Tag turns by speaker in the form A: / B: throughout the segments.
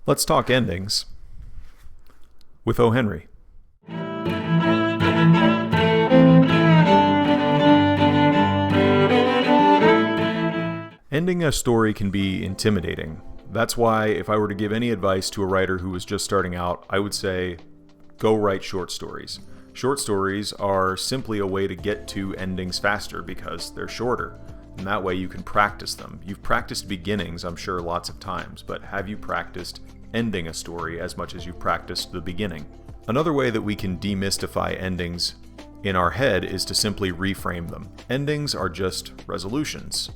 A: Let's talk endings with O. Henry. Ending a story can be intimidating. That's why if I were to give any advice to a writer who was just starting out, I would say go write short stories. Short stories are simply a way to get to endings faster because they're shorter. And that way you can practice them. You've practiced beginnings, I'm sure, lots of times, but have you practiced ending a story as much as you've practiced the beginning? Another way that we can demystify endings in our head is to simply reframe them. Endings are just resolutions.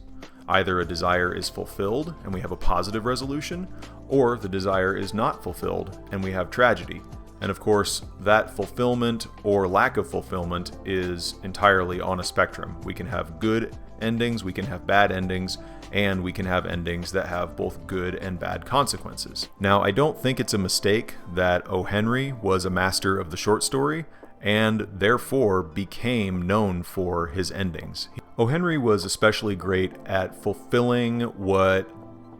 A: Either a desire is fulfilled and we have a positive resolution, or the desire is not fulfilled and we have tragedy. And of course, that fulfillment or lack of fulfillment is entirely on a spectrum. We can have good endings, we can have bad endings, and we can have endings that have both good and bad consequences. Now, I don't think it's a mistake that O. Henry was a master of the short story and therefore became known for his endings. O. Henry was especially great at fulfilling what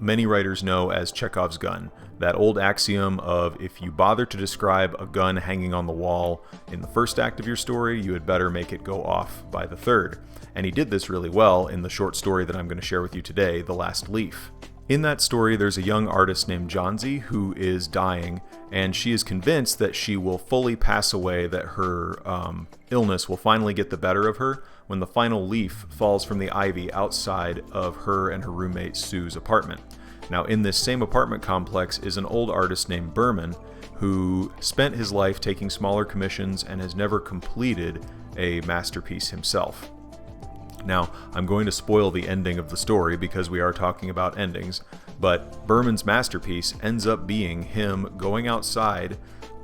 A: many writers know as Chekhov's gun. That old axiom of if you bother to describe a gun hanging on the wall in the first act of your story, you had better make it go off by the third. And he did this really well in the short story that I'm going to share with you today, The Last Leaf. In that story, there's a young artist named Johnsy who is dying, and she is convinced that she will fully pass away, that her illness will finally get the better of her when the final leaf falls from the ivy outside of her and her roommate Sue's apartment. Now, in this same apartment complex is an old artist named Berman who spent his life taking smaller commissions and has never completed a masterpiece himself. Now, I'm going to spoil the ending of the story because we are talking about endings, but Berman's masterpiece ends up being him going outside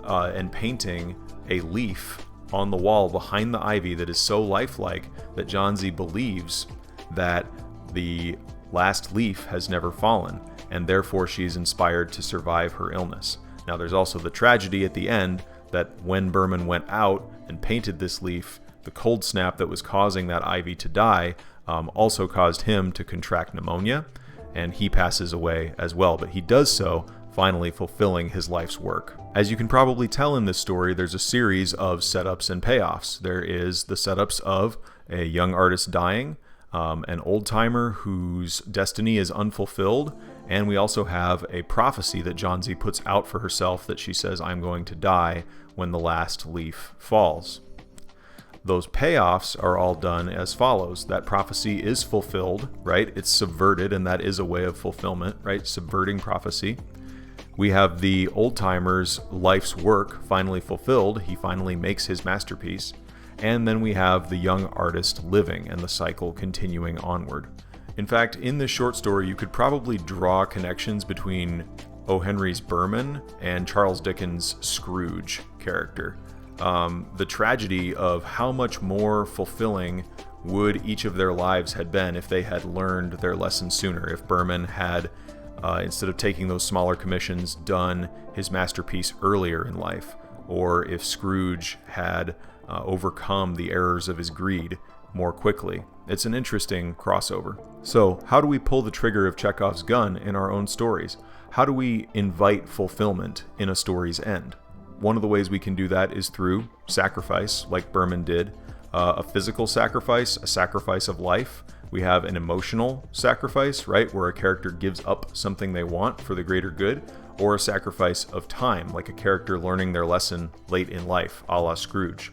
A: and painting a leaf on the wall behind the ivy that is so lifelike that Johnsy believes that the last leaf has never fallen, and therefore she's inspired to survive her illness. Now, there's also the tragedy at the end that when Berman went out and painted this leaf, the cold snap that was causing that ivy to die also caused him to contract pneumonia, and he passes away as well. But he does so, finally fulfilling his life's work. As you can probably tell in this story, there's a series of setups and payoffs. There is the setups of a young artist dying, an old-timer whose destiny is unfulfilled, and we also have a prophecy that Johnsy puts out for herself that she says, "I'm going to die when the last leaf falls." Those payoffs are all done as follows. That prophecy is fulfilled, right? It's subverted, and that is a way of fulfillment, right? Subverting prophecy. We have the old-timer's life's work finally fulfilled. He finally makes his masterpiece. And then we have the young artist living and the cycle continuing onward. In fact, in this short story, you could probably draw connections between O. Henry's Berman and Charles Dickens' Scrooge character. The tragedy of how much more fulfilling would each of their lives had been if they had learned their lesson sooner. If Berman had, instead of taking those smaller commissions, done his masterpiece earlier in life, or if Scrooge had overcome the errors of his greed more quickly. It's an interesting crossover. So, how do we pull the trigger of Chekhov's gun in our own stories? How do we invite fulfillment in a story's end? One of the ways we can do that is through sacrifice, like Berman did. A physical sacrifice, a sacrifice of life. We have an emotional sacrifice, right, where a character gives up something they want for the greater good, or a sacrifice of time, like a character learning their lesson late in life, a la Scrooge.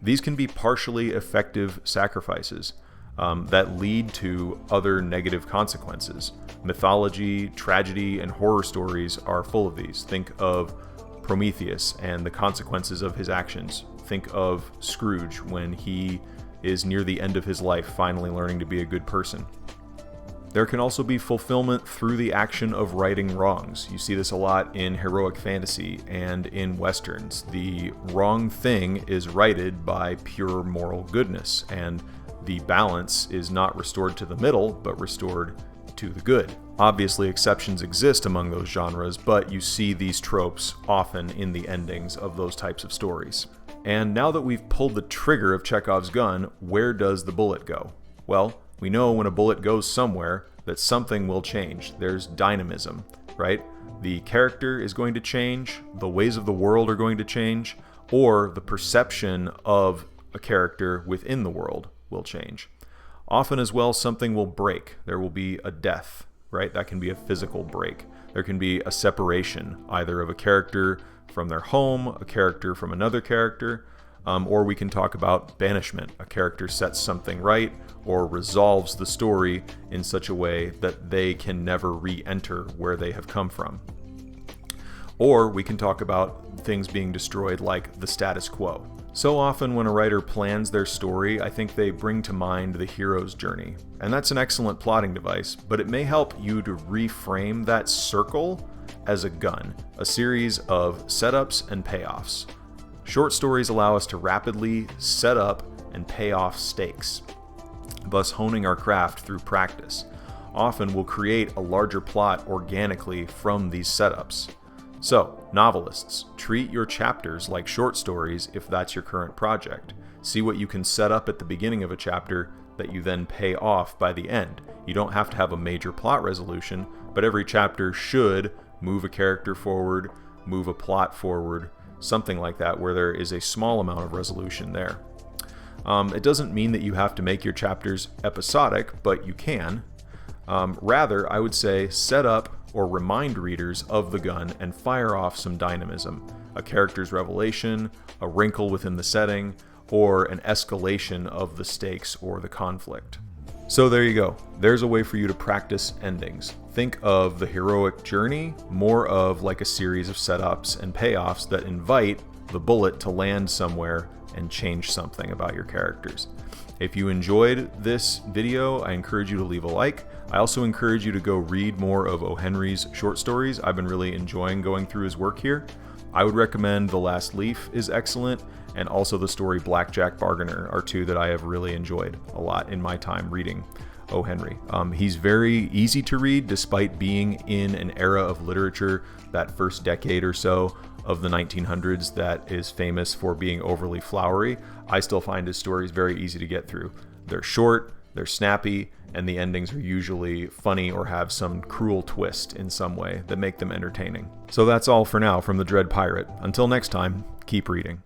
A: These can be partially effective sacrifices that lead to other negative consequences. Mythology, tragedy, and horror stories are full of these. Think of Prometheus and the consequences of his actions. Think of Scrooge when he is near the end of his life, finally learning to be a good person. There can also be fulfillment through the action of righting wrongs. You see this a lot in heroic fantasy and in westerns. The wrong thing is righted by pure moral goodness, and the balance is not restored to the middle, but restored to the good. Obviously, exceptions exist among those genres, but you see these tropes often in the endings of those types of stories. And now that we've pulled the trigger of Chekhov's gun, where does the bullet go? Well, we know when a bullet goes somewhere that something will change. There's dynamism, right? The character is going to change, the ways of the world are going to change, or the perception of a character within the world will change. Often as well, something will break. There will be a death, right? That can be a physical break. There can be a separation, either of a character from their home, a character from another character, or we can talk about banishment. A character sets something right or resolves the story in such a way that they can never re-enter where they have come from. Or we can talk about things being destroyed like the status quo. So often when a writer plans their story, I think they bring to mind the hero's journey. And that's an excellent plotting device, but it may help you to reframe that circle as a gun, a series of setups and payoffs. Short stories allow us to rapidly set up and pay off stakes, thus honing our craft through practice. Often we'll create a larger plot organically from these setups. So, novelists, treat your chapters like short stories if that's your current project. See what you can set up at the beginning of a chapter that you then pay off by the end. You don't have to have a major plot resolution, but every chapter should move a character forward, move a plot forward, something like that, where there is a small amount of resolution there. It doesn't mean that you have to make your chapters episodic, but you can. Rather, I would say set up or remind readers of the gun and fire off some dynamism, a character's revelation, a wrinkle within the setting, or an escalation of the stakes or the conflict. So there you go. There's a way for you to practice endings. Think of the heroic journey more of like a series of setups and payoffs that invite the bullet to land somewhere and change something about your characters. If you enjoyed this video, I encourage you to leave a like. I also encourage you to go read more of O. Henry's short stories. I've been really enjoying going through his work here. I would recommend The Last Leaf is excellent, and also the story Blackjack Bargainer are two that I have really enjoyed a lot in my time reading O. Henry. He's very easy to read despite being in an era of literature, that first decade or so of the 1900s, that is famous for being overly flowery. I still find his stories very easy to get through. They're short, they're snappy, and the endings are usually funny or have some cruel twist in some way that make them entertaining. So that's all for now from the Dread Pirate. Until next time, keep reading.